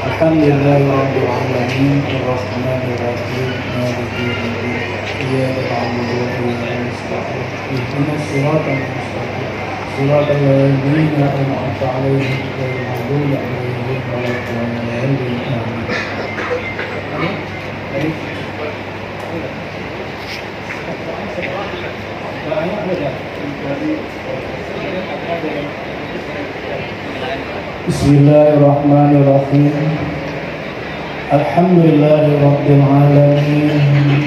Alhamdulillahi rabbil alamin arrahmanir rahim maliki yaumiddin iyyaka na'budu wa iyyaka nasta'in ihdinas siratal mustaqim siratal ladzina an'amta 'alaihim ghairil maghdubi 'alaihim waladdallin. Bismillahirrahmanirrahim. Alhamdulillahi rabbil alamin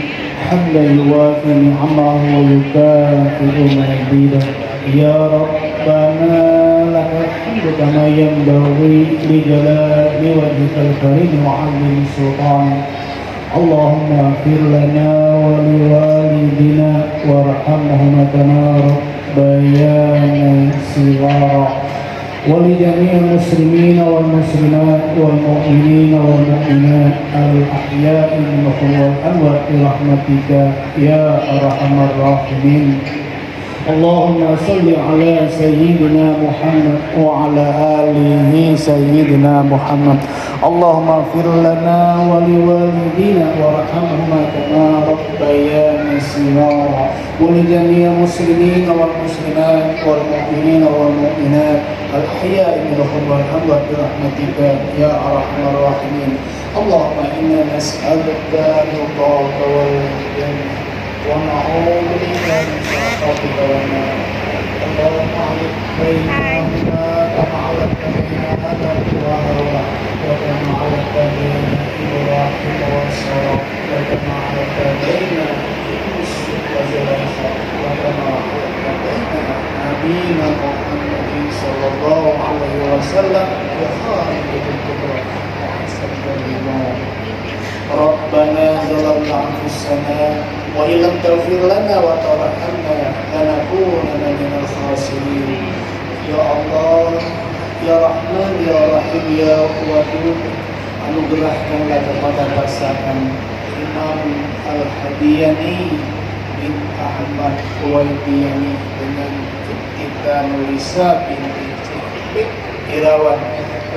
hamdan yuwafi ni'amahu wa yukafi'u mazidah. Ya Rabbana lakal hamdu kama yanbaghi li jalali wajhikal karim wa 'azimi sultanik. Allahumma ighfir lana wa liwalidina warhamhuma kama rabbayana shighara. ولجميع المسلمين والمسلمات والمؤمنين والمؤمنات الأحياء منهم والأموات برحمتك يا أرحم الراحمين. اللهم صل على سيدنا محمد وعلى آله سيدنا محمد. اللهم اغفر لنا ولوالدينا وارحمهما كما ربيانا صغارا ولجميع المسلمين والمسلمات والمؤمنين والمؤمنات الأحياء منهم والأموات برحمتك يا أرحم الراحمين. اللهم إنا نسألك رضاك والجنة ونعوذ بك من سخطك والنار. اللهم اعلق بينهما كما علقت بين آدم وحواء وكما علقت بين إبراهيم وسارة وكما علقت بين يوسف وزليخا وكما علقت بين نبينا محمد صلى الله عليه وسلم وخالد بالكبرى وحسن بالإمام. ربنا ظلمنا أنفسنا وإن لم تغفر لنا وترحمنا لنكونن من الخاسرين. Ya Allah, Ya Rahman, Ya Rahim, Ya Wadud, anugerahkanlah kepada pasangan Imam Al-Hadiyani bin Ahmad Waidiyani dengan Iftikhar Nisa binti Cimindirawan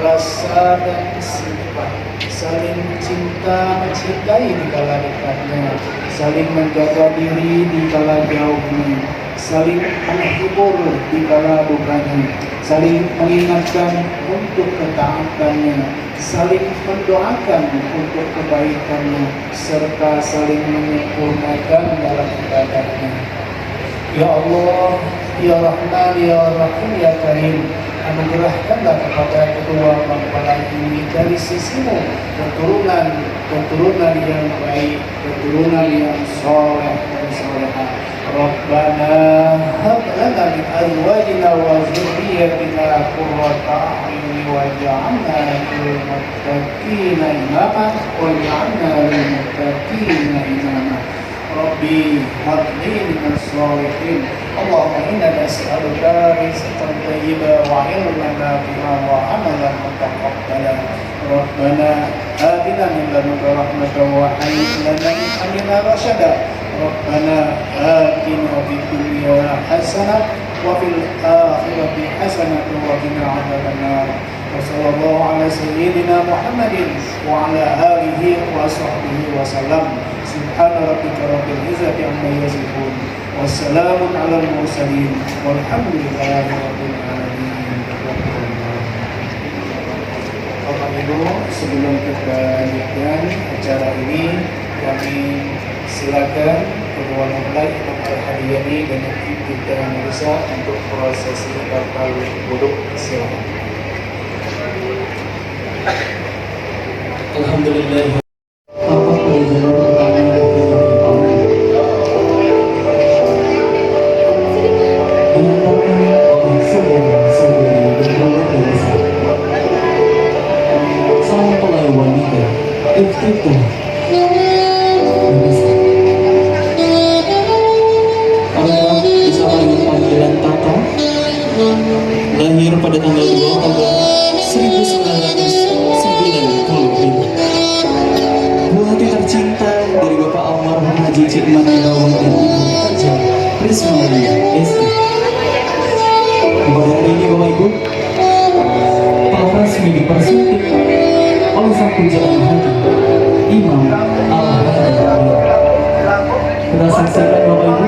rasa dan sifat saling cinta mencintai di kala dekatnya, saling menjaga diri di kala jauhnya, saling menghibur di kala dukanya, saling mengingatkan untuk ketaatannya, saling mendoakan untuk kebaikannya, serta saling menyempurnakan dalam ibadahnya. Ya Allah, Ya Rahman, Ya Rahim, Ya Karim, anugerahkanlah kepada kedua mempelai ini dari sisimu keturunan yang baik, keturunan yang soleh dan solehah. Rabbana hab lana min azwajina wa dzurriyyatina qurrata a'yun waj'alna lil muttaqina imama waj'alna lil muttaqina imama. Rabbi habli minas shalihin. Allahumma inna nas'aluka rizqan thayyiban wa ilman nafi'an wa amalan mutaqabbalan ربنا آتنا من لدنك رحمة وهيئ لنا من أمرنا رشدا ربنا آتنا في الدنيا حسنة وفي الآخرة حسنة وقنا عذاب النار وصلى الله على سيدنا محمد وعلى آله وصحبه وسلم سبحان ربك رب العزة عما يصفون والسلام على المرسلين والحمد لله رب العالمين. Bapak Ibu, sebelum kita lanjutkan acara ini, kami silakan kedua mempelai Al-Hadiyani dan kita Nurisa untuk prosesi batal wudhu. Silakan. Alhamdulillah. Apa pelajaran pertama yang kita menyatakan saudara-saudari berdoa dewasa sang mempelai wanita Iftitah Nurisa. Anak disapa dengan panggilan Tata, lahir pada tanggal 2 Oktober 1995. Buah hati tercinta dari Bapak almarhum Haji Cikman Irawan dan Ibu Haja Rismalia ST. Pada hari ini Bapak Ibu telah resmi dipersunting oleh sang pujaan hati Imam Al-Hadiyani. Kita saksikan Bapak Ibu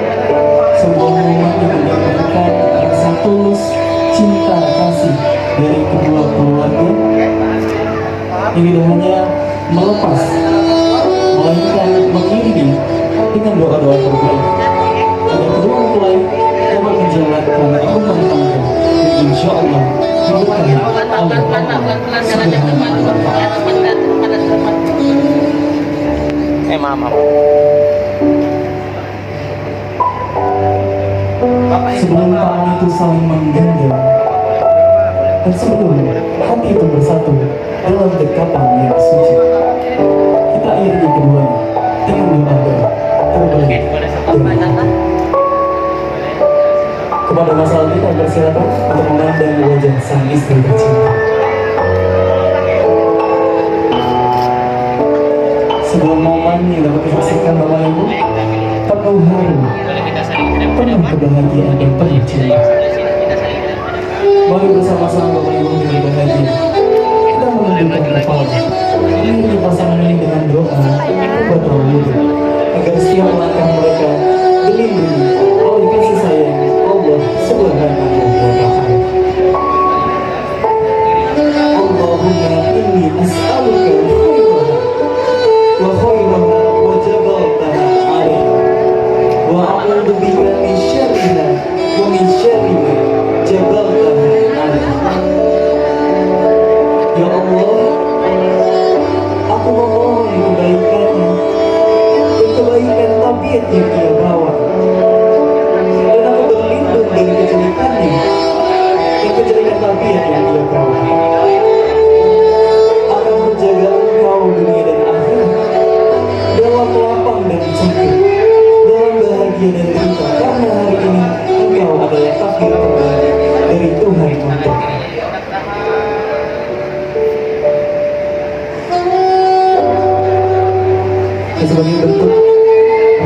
sebuah momen yang menggambarkan rasa tulus cinta kasih dari kedua keluarga yang tidak hanya melepas melainkan mengiringi dengan doa-doa terbaik agar kedua mempelai dapat menjalankan rumah tangga yang insya Allah diberkahi oleh Allah Subhanahu wa Ta'ala. Maaf. Sebelum tangan itu saling menggenggam dan sebelum hati itu bersatu dalam dekatan yang suci, kita iringi keduanya dengan doa-doa terbaik dari hati. Kepada Mas Aldi, kita persilakan untuk memandang wajah sang istri tercinta. Sebuah momen yang dapat disaksikan Bapak Ibu penuh haru, penuh kebahagiaan dan penuh cinta. Mari bersama-sama Bapak Ibu menjadi bahagia. Kita menundukkan kepala, mengiringi pasangan ini dengan doa batal wudhu, agar setiap langkah mereka dilindungi oleh kasih sayang Allah Subhanahu wa Ta'ala. Allahumma inni as'aluka khairaha wa khairaha wa jabaltaha alaihi wa a'udzu bika min syarriha wa min syarri ma jabaltaha alaihi. Ya Allah, aku memohon kebaikannya dan kebaikan tabiat yang dia bawa, dan aku berlindung dari kejelekannya dan kejelekan tabiat yang dia bawa. Akan menjaga engkau dunia dan akhirat, dalam lapang dan sempit, dalam bahagia dan duka, karena hari ini engkau adalah takdir terbaik dari Tuhan untuk sebagai bentuk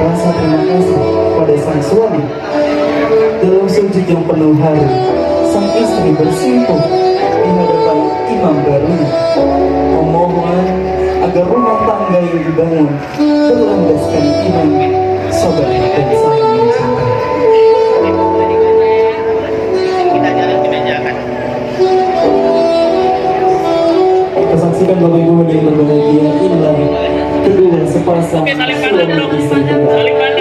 rasa terima kasih pada sang suami. Dalam sujud yang penuh haru, sang istri bersimpuh di hadapan imam barunya, memohon agar rumah tangga yang dibangun berlandaskan iman, sabar dan saling mencintai. Kita saksikan Bapak Ibu menjadi berbahagia. Inilah kedua sepasang suami istri kita,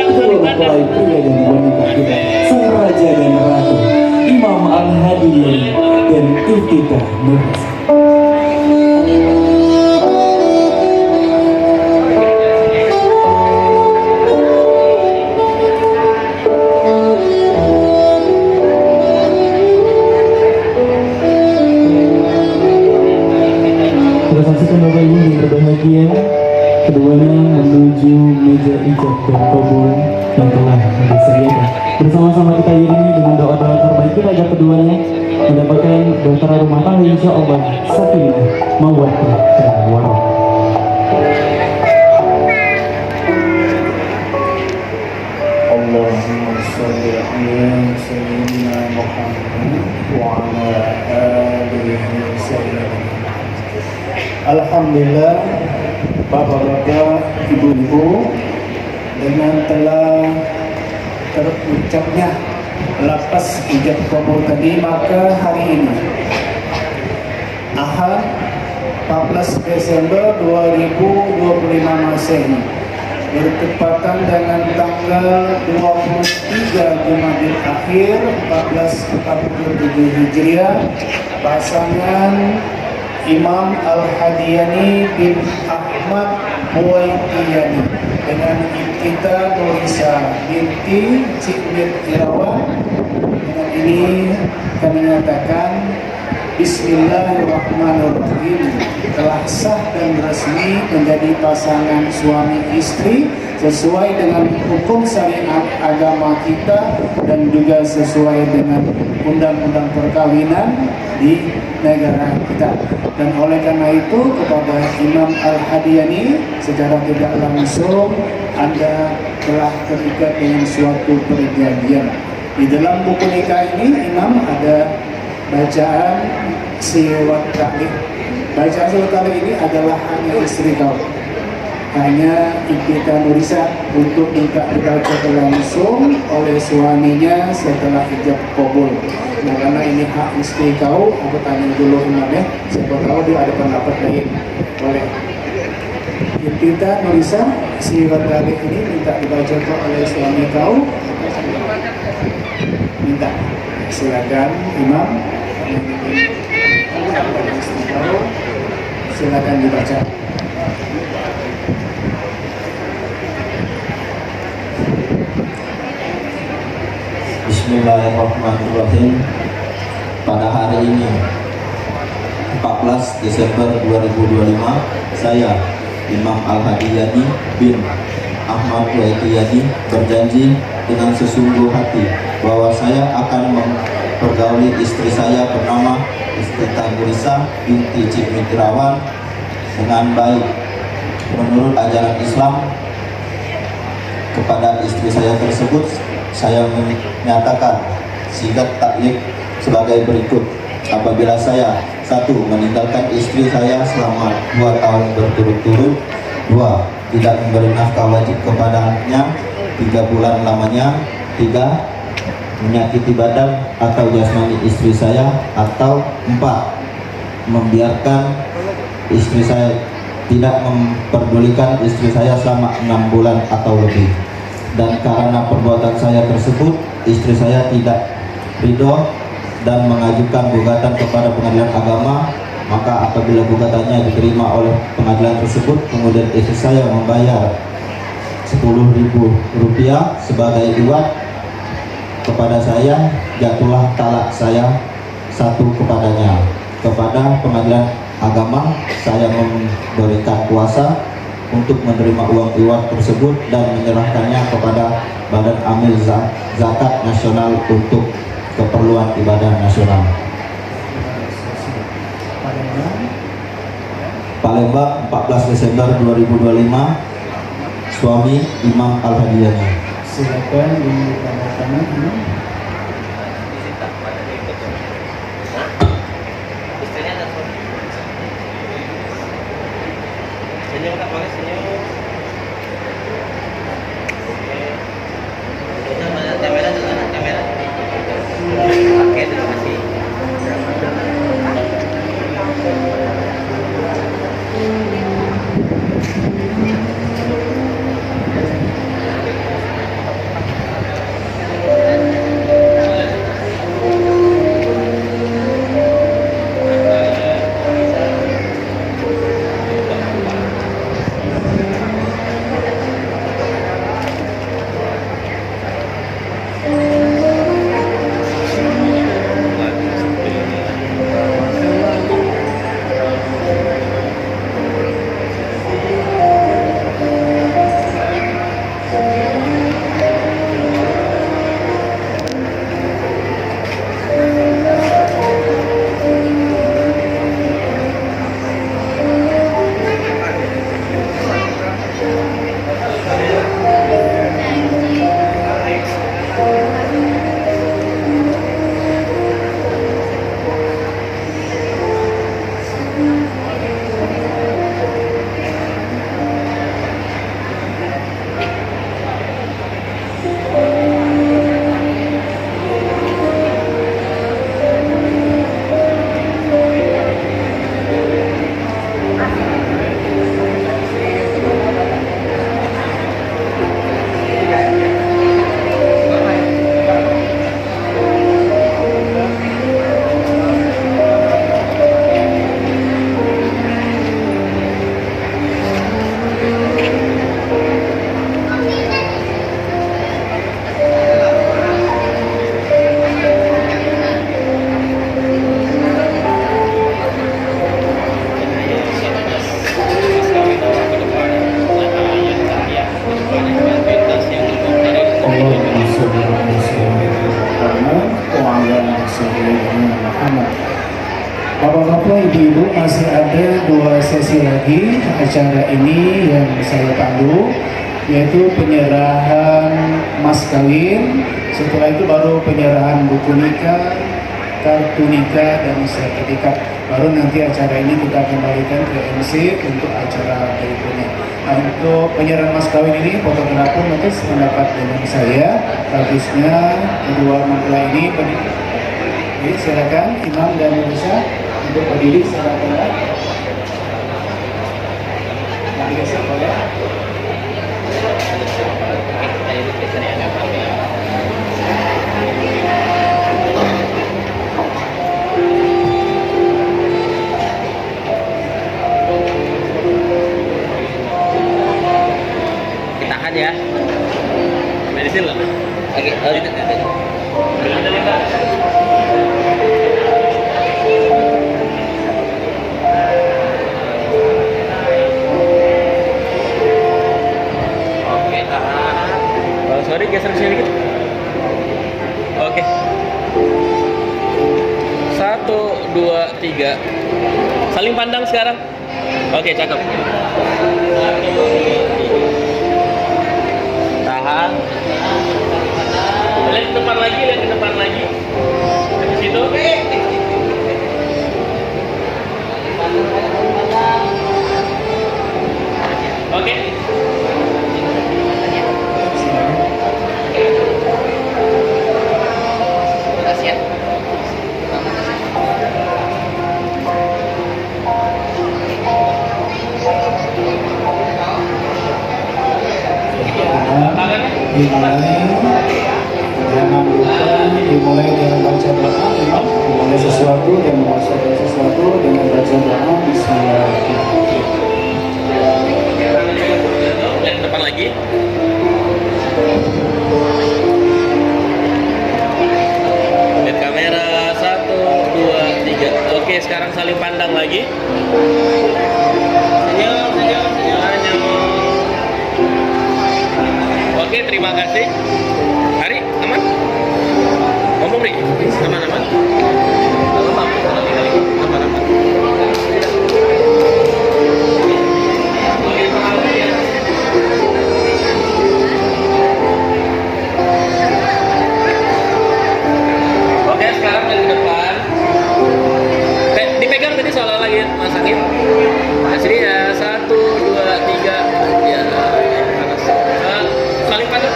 kedua mempelai pria dan wanita kita, sang raja dan ratu Imam Al-Hadiyani dan Iftitah Nurisa. Kita saksikan Bapak Ibu yang berbahagia, keduanya menuju meja ijab dan kabul yang telah disediakan. Bersama-sama kita iringi dengan doa-doa terbaik kita agar keduanya mendapatkan bahtera rumah tangga insya Allah sakinah mawaddah dan warahmah. Allahumma sholli ala sayyidina Muhammad wa ala alihi sayyidina. Alhamdulillah, Bapak-bapak, Ibu-ibu, dengan telah terucapnya lapas ijab kabul tadi, maka hari ini Ahad 14 Desember 2025 Masehi bertepatan dengan tanggal 23 Jumadil Akhir 1447 Hijriah, pasangan Imam Al-Hadiyani bin Ahmad Huwaitiyani dengan Ibtita Nurisa binti Cikmit Irawan. Dengan ini kami nyatakan Bismillahirrahmanirrahim, telah sah dan resmi menjadi pasangan suami istri sesuai dengan hukum syariat agama kita dan juga sesuai dengan undang-undang perkawinan di negara kita. Dan oleh karena itu kepada Imam Al-Hadiyani secara tidak langsung Anda telah terikat dengan suatu perjanjian. Di dalam buku nikah ini Imam ada bacaan siwat ta'liq. Bacaan siwat ta'liq ini adalah hanya istri kau, hanya Ibtita Nurisa, untuk minta dibaca langsung oleh suaminya setelah ijab kabul. Nah, karena ini hak istri kau, aku tanya dulu Imam ya, siapa tahu dia ada pendapat lain. Boleh. Ibtita Nurisa, siwat ta'liq ini minta dibaca oleh suami kau. Minta. Silakan Imam. Silakan dibaca. Bismillahirrahmanirrahim. Pada hari ini 14 Desember 2025, saya Imam Al-Hadiyani bin Ahmad Huwaitiyani berjanji dengan sesungguh hati bahwa saya akan mempergauli istri saya bernama Ibtita Nurisa binti Cikmit Irawan dengan baik menurut ajaran Islam. Kepada istri saya tersebut saya menyatakan sigat taklid sebagai berikut. Apabila saya 1. meninggalkan istri saya selama 2 tahun berturut-turut, 2. tidak memberi nafkah wajib kepadanya 3 bulan lamanya, 3. menyakiti badan atau jasmani istri saya, atau 4. membiarkan istri saya, tidak memperdulikan istri saya selama 6 bulan atau lebih. Dan karena perbuatan saya tersebut, istri saya tidak ridho dan mengajukan gugatan kepada pengadilan agama, maka apabila gugatannya diterima oleh pengadilan tersebut, kemudian istri saya membayar Rp10.000 sebagai iwat kepada saya, jatuhlah talak saya 1 kepadanya. Kepada pengadilan agama, saya memberikan kuasa untuk menerima uang iwat tersebut dan menyerahkannya kepada Badan Amil Zakat Nasional untuk keperluan ibadah nasional. Palembang, 14 Desember 2025, suami Imam Al-Hadiyani. Silakan ditanda tangan. Senyum Kak, boleh senyum. Kamera dulu, kamera. Oke, terima kasih. masih ada 2 sesi lagi acara ini yang saya pandu, yaitu penyerahan mas kawin. Setelah itu baru penyerahan buku nikah, kartu nikah, dan sertifikat. Baru nanti acara ini kita kembalikan ke MC untuk acara berikutnya. Nah, untuk penyerahan mas kawin ini, fotografer nanti sependapat dengan saya, bagusnya kedua mempelai ini berdiri. Jadi silakan Imam dan Musa untuk berdiri, silakan. Nanti geser boleh. Tahan ya. Medisin lah. Oke, Oke, tahan. Oh, sorry, geser ke sini dikit. Oke. 1, 2, 3. Saling pandang sekarang. Oke, cakep. Tahan. Lihat ke depan lagi, lihat ke depan lagi. Di situ. Oke. Makasih ya. Jangan lupa dimulai dengan baca doa. Imam memulai sesuatu dan mengucapkan sesuatu dengan baca doa. Bismillahirrahmanirrahim. Lihat ke depan lagi. Lihat kamera. 1, 2, 3. Oke, sekarang saling pandang lagi. Senyum, senyum, senyum. Oke, terima kasih. Hari, aman? Ngomong, Ri. Aman, aman. Aman, aman. Oke, makasih ya. Oke, sekarang dari depan. Dipegang tadi soal lagi masangin. Nah, sini ya. 1, 2, 3. Ya, panas. Saling pandang.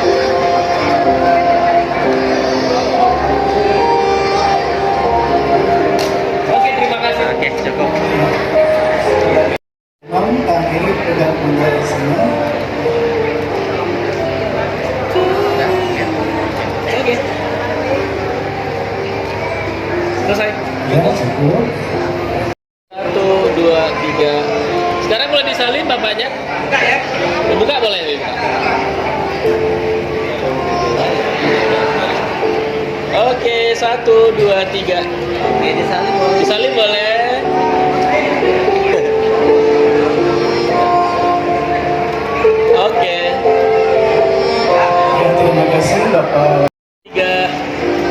Oke, terima kasih. Oke, cukup. Imam akhiri pegang pundak di sini. Oke. Selesai. Ya, cukup. 1, 2, 3. Sekarang boleh disalin bapaknya? Buka ya? Buka boleh. Buka. Oke, 1, 2, 3. Oke, disalin boleh. Disalin boleh. Oke. Ya, terima kasih Bapak. 3.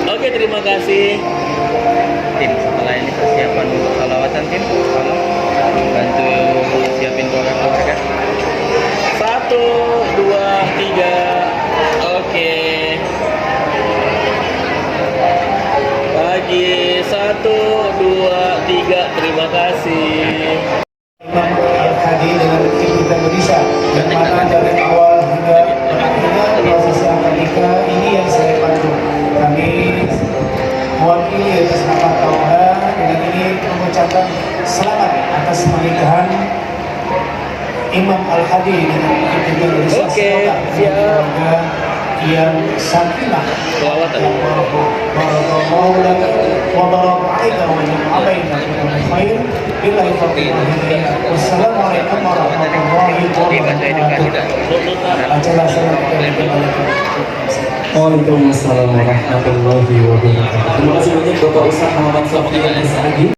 Oke, terima kasih. Tim, setelah ini persiapan untuk salawatan tim, tolong bantu siapin keluarga. 1, 2, 3. Oke. Lagi 1, 2, 3. Terima kasih. Imam Al-Hadi dengan tim kita berisah, yang mana dari awal hingga akhirnya proses akad nikah ini yang saya pandu. Kami mewakili atas nama Tuhan dengan ini mengucapkan selamat atas pernikahan Imam Al-Hadi dengan tim kita berisah. Oke, Semoga siap. keluarga yang sakinah. Selawatan. Barakallahu laka wa baraka alaika wa ja'alaina min khair. Billahi taufiq wal hidayah. Wassalamualaikum warahmatullahi wabarakatuh. Acara salam kita kembalikan. Waalaikumsalam warahmatullahi wabarakatuh. Terima kasih banyak Bapak Ustaz Muhammad Sofian Sa'adi.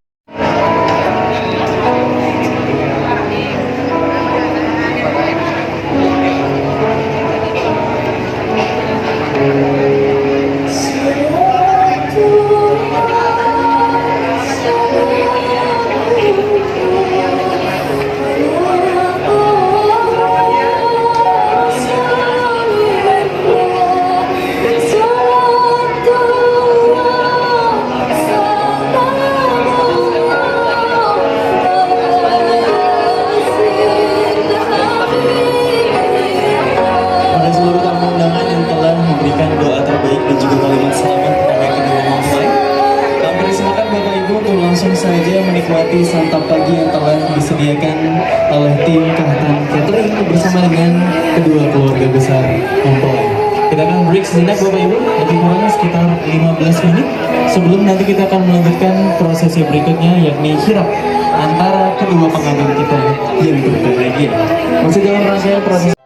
besar mempelai. Kita akan break sejenak Bapak Ibu, lebih kurang sekitar 15 menit sebelum nanti kita akan melanjutkan prosesi berikutnya, yakni kirap antara kedua pengantin kita yang berbahagia. Masih dalam rangkaian prosesi